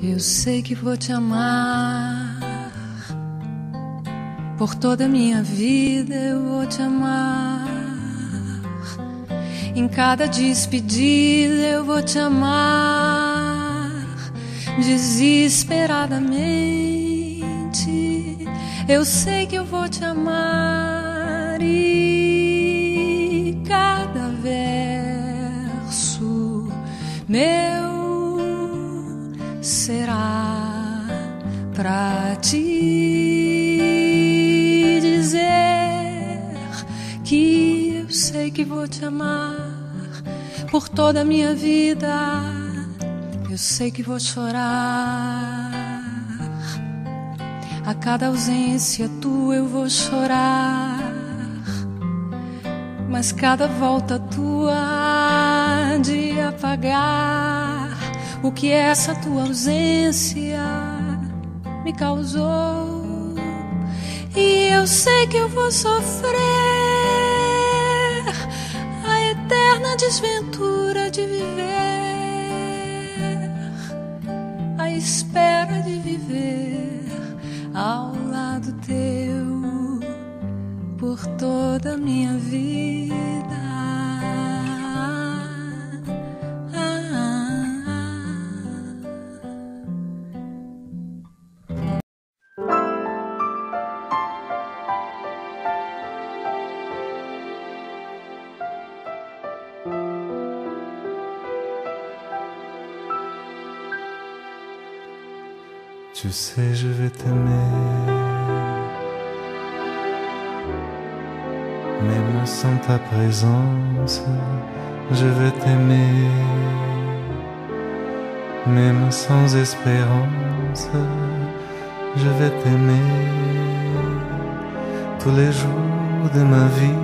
Eu sei que vou te amar. Por toda a minha vida eu vou te amar. Em cada despedida eu vou te amar. Desesperadamente eu sei que eu vou te amar. E cada verso meu será pra te dizer que eu sei que vou te amar por toda a minha vida. Eu sei que vou chorar. A cada ausência tua eu vou chorar. Mas cada volta tua há de apagar o que essa tua ausência me causou. E eu sei que eu vou sofrer a eterna desventura de viver, a espera de viver ao lado teu por toda a minha vida. Tu sais, je vais t'aimer, même sans ta présence. Je vais t'aimer, même sans espérance. Je vais t'aimer tous les jours de ma vie.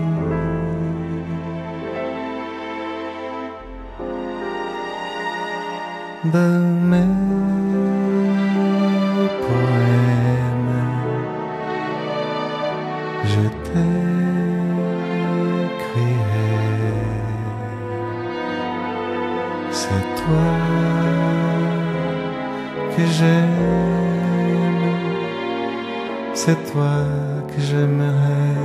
Dans mes poèmes, je t'écrirai. C'est toi que j'aime, c'est toi que j'aimerai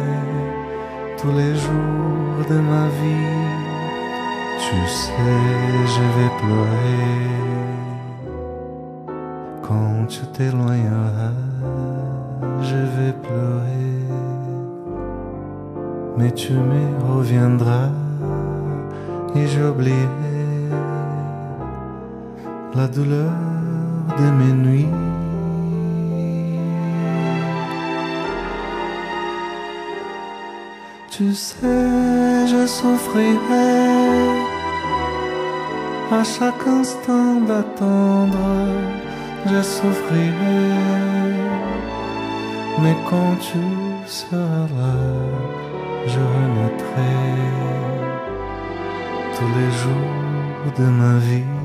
tous les jours de ma vie. Tu sais, je vais pleurer quand tu t'éloigneras. Je vais pleurer, mais tu me reviendras et j'oublierai la douleur de mes nuits. Tu sais, je souffrirai à chaque instant d'attendre. Je souffrirai, mais quand tu seras là, je renaîtrai tous les jours de ma vie.